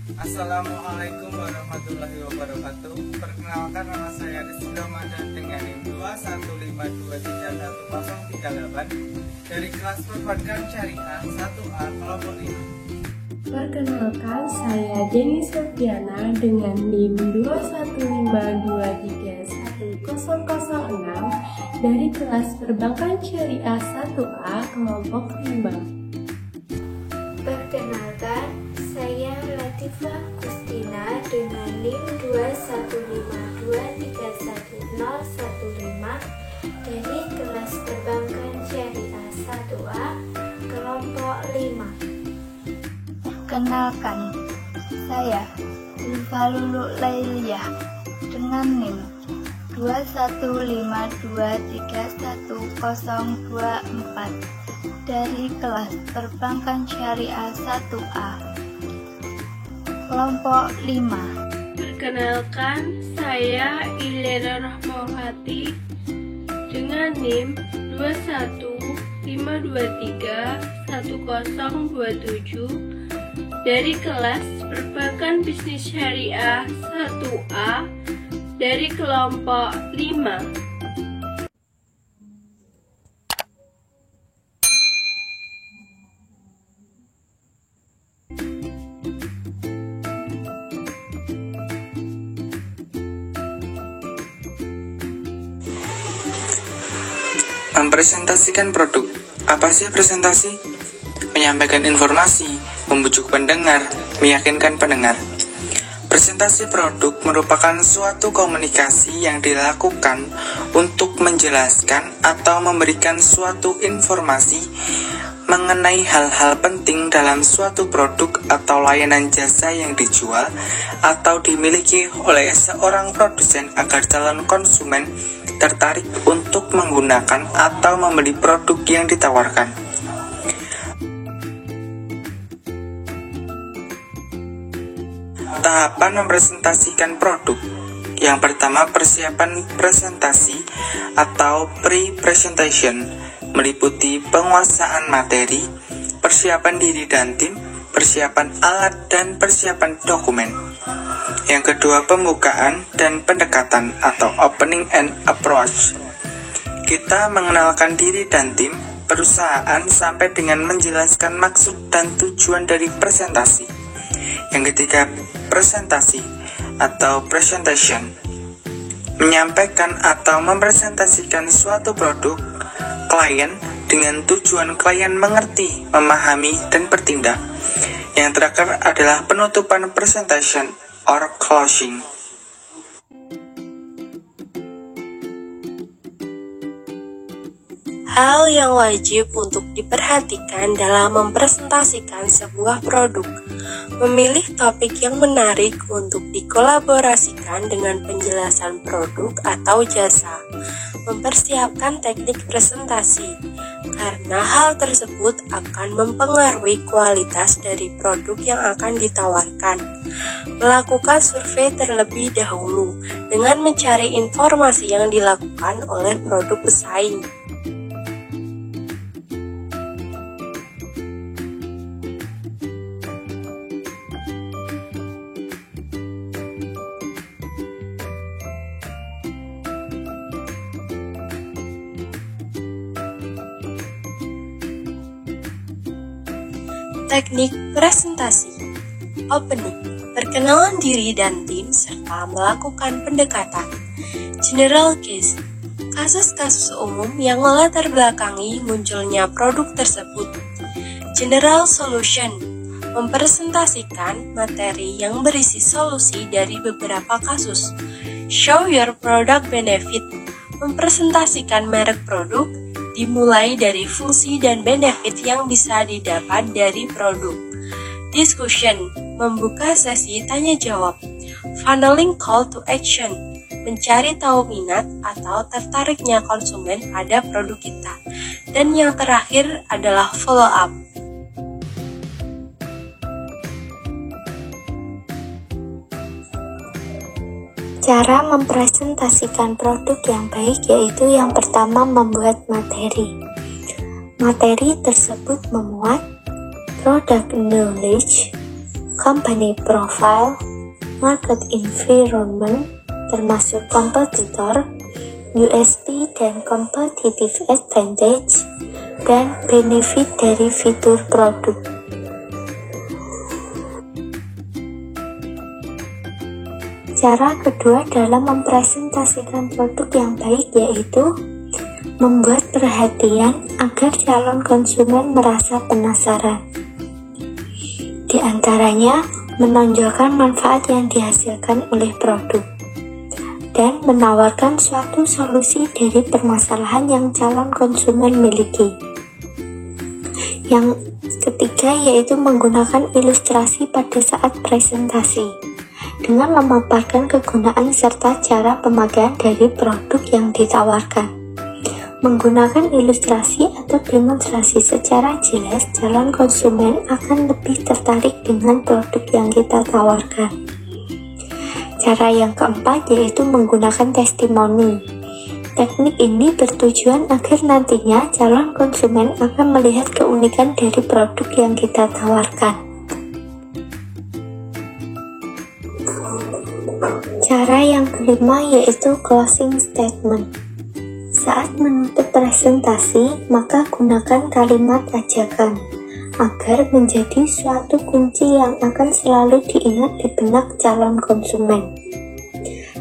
Assalamualaikum warahmatullahi wabarakatuh. Perkenalkan, nama saya Rizky Ramadan dengan NIM 215231038 dari kelas Perbankan Syariah 1A kelompok 5. Perkenalkan, saya Jenny Septiana dengan NIM 215231006 dari kelas Perbankan Syariah 1A kelompok 5. Perkenalkan, saya Latifah Gustina dengan NIM 215231015 dari kelas Perbankan Syariah 1A kelompok 5. Perkenalkan, saya Ulfa Lulu Lailiyah dengan NIM 215231024 dari kelas Perbankan Syariah 1A kelompok 5. Perkenalkan, saya Ilera Rahmawati dengan NIM 215231027 dari kelas Perbankan Bisnis Syariah 1A dari kelompok 5. Mempresentasikan produk. Apa sih presentasi? Menyampaikan informasi, membujuk pendengar, meyakinkan pendengar. Presentasi produk merupakan suatu komunikasi yang dilakukan untuk menjelaskan atau memberikan suatu informasi mengenai hal-hal penting dalam suatu produk atau layanan jasa yang dijual atau dimiliki oleh seorang produsen agar calon konsumen tertarik untuk menggunakan atau membeli produk yang ditawarkan. Tahapan mempresentasikan produk. Yang pertama, persiapan presentasi atau pre-presentation, meliputi penguasaan materi, persiapan diri dan tim, persiapan alat, dan persiapan dokumen. Yang kedua, pembukaan dan pendekatan atau opening and approach. Kita mengenalkan diri dan tim perusahaan sampai dengan menjelaskan maksud dan tujuan dari presentasi. Yang ketiga, presentasi atau presentation, menyampaikan atau mempresentasikan suatu produk klien dengan tujuan klien mengerti, memahami, dan bertindak. Yang terakhir adalah penutupan presentation or closing. Hal yang wajib untuk diperhatikan dalam mempresentasikan sebuah produk: memilih topik yang menarik untuk dikolaborasikan dengan penjelasan produk atau jasa, mempersiapkan teknik presentasi, karena hal tersebut akan mempengaruhi kualitas dari produk yang akan ditawarkan, melakukan survei terlebih dahulu dengan mencari informasi yang dilakukan oleh produk pesaing. Teknik presentasi. Opening, perkenalan diri dan tim serta melakukan pendekatan. General case, kasus-kasus umum yang melatar belakangi munculnya produk tersebut. General solution, mempresentasikan materi yang berisi solusi dari beberapa kasus. Show your product benefit, mempresentasikan merek produk, dimulai dari fungsi dan benefit yang bisa didapat dari produk. Discussion, membuka sesi tanya jawab. Funneling call to action, mencari tahu minat atau tertariknya konsumen pada produk kita. Dan yang terakhir adalah follow up. Cara mempresentasikan produk yang baik yaitu yang pertama, membuat materi. Materi tersebut memuat product knowledge, company profile, market environment, termasuk kompetitor, USP dan competitive advantage, dan benefit dari fitur produk. Cara kedua dalam mempresentasikan produk yang baik yaitu membuat perhatian agar calon konsumen merasa penasaran. Di antaranya, menonjolkan manfaat yang dihasilkan oleh produk dan menawarkan suatu solusi dari permasalahan yang calon konsumen miliki. Yang ketiga yaitu menggunakan ilustrasi pada saat presentasi dengan memaparkan kegunaan serta cara pemakaian dari produk yang ditawarkan. Menggunakan ilustrasi atau demonstrasi secara jelas, calon konsumen akan lebih tertarik dengan produk yang kita tawarkan. Cara yang keempat yaitu menggunakan testimoni. Teknik ini bertujuan agar nantinya calon konsumen akan melihat keunikan dari produk yang kita tawarkan. Cara yang kelima yaitu closing statement. Saat menutup presentasi, maka gunakan kalimat ajakan agar menjadi suatu kunci yang akan selalu diingat di benak calon konsumen.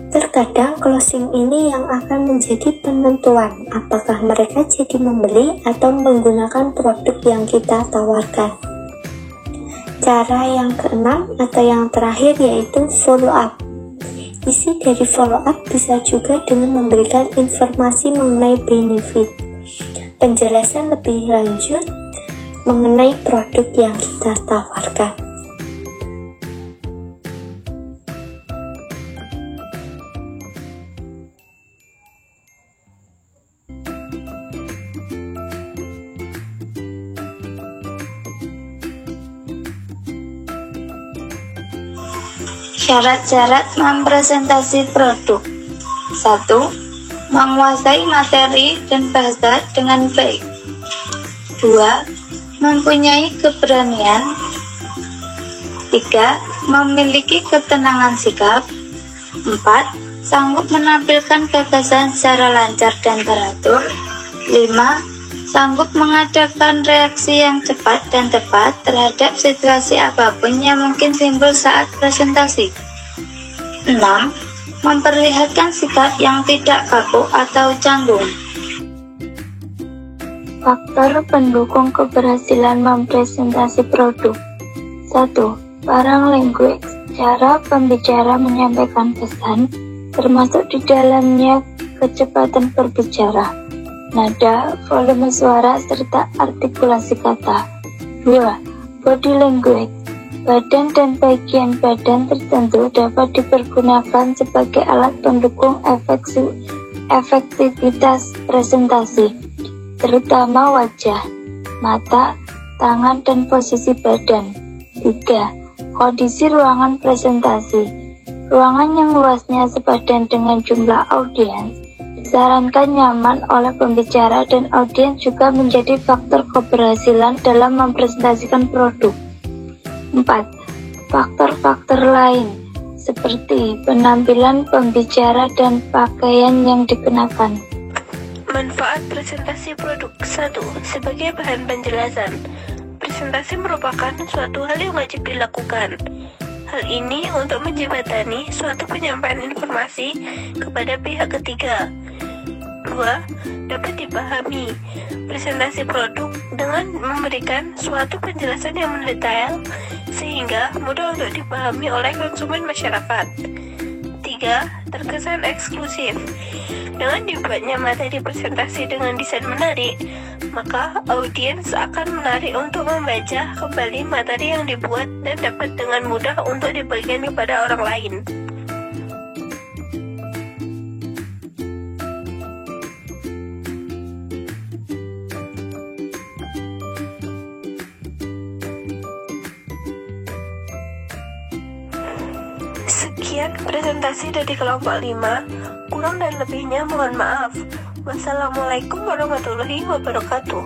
Terkadang closing ini yang akan menjadi penentuan apakah mereka jadi membeli atau menggunakan produk yang kita tawarkan. Cara yang keenam atau yang terakhir yaitu follow up. Isi dari follow up bisa juga dengan memberikan informasi mengenai benefit, penjelasan lebih lanjut mengenai produk yang kita tawarkan. Syarat-syarat mempresentasi produk. 1. Menguasai materi dan bahasa dengan baik. 2. Mempunyai keberanian. 3. Memiliki ketenangan sikap. 4. Sanggup menampilkan gagasan secara lancar dan teratur. 5. Sanggup mengadakan reaksi yang cepat dan tepat terhadap situasi apapun yang mungkin timbul saat presentasi. 6. Memperlihatkan sikap yang tidak kaku atau canggung. Faktor pendukung keberhasilan mempresentasi produk. 1. Paralanguage, cara pembicara menyampaikan pesan, termasuk di dalamnya kecepatan berbicara, nada, volume suara, serta artikulasi kata. 2. Body language, badan dan bagian badan tertentu dapat dipergunakan sebagai alat pendukung efektivitas presentasi, terutama wajah, mata, tangan, dan posisi badan. 3. Kondisi ruangan presentasi, ruangan yang luasnya sepadan dengan jumlah audiens disarankan nyaman oleh pembicara, dan audiens juga menjadi faktor keberhasilan dalam mempresentasikan produk. 4. Faktor-faktor lain seperti penampilan pembicara dan pakaian yang dikenakan. Manfaat presentasi produk. 1. Sebagai bahan penjelasan, presentasi merupakan suatu hal yang wajib dilakukan. Hal ini untuk menjembatani suatu penyampaian informasi kepada pihak ketiga. 2. Dapat dipahami. Presentasi produk dengan memberikan suatu penjelasan yang mendetail sehingga mudah untuk dipahami oleh konsumen masyarakat. 3. Terkesan eksklusif. Dengan dibuatnya materi presentasi dengan desain menarik, maka audiens akan menarik untuk membaca kembali materi yang dibuat dan dapat dengan mudah untuk dibagikan kepada orang lain. Sekian presentasi dari kelompok 5. Kurang dan lebihnya mohon maaf. Wassalamualaikum warahmatullahi wabarakatuh.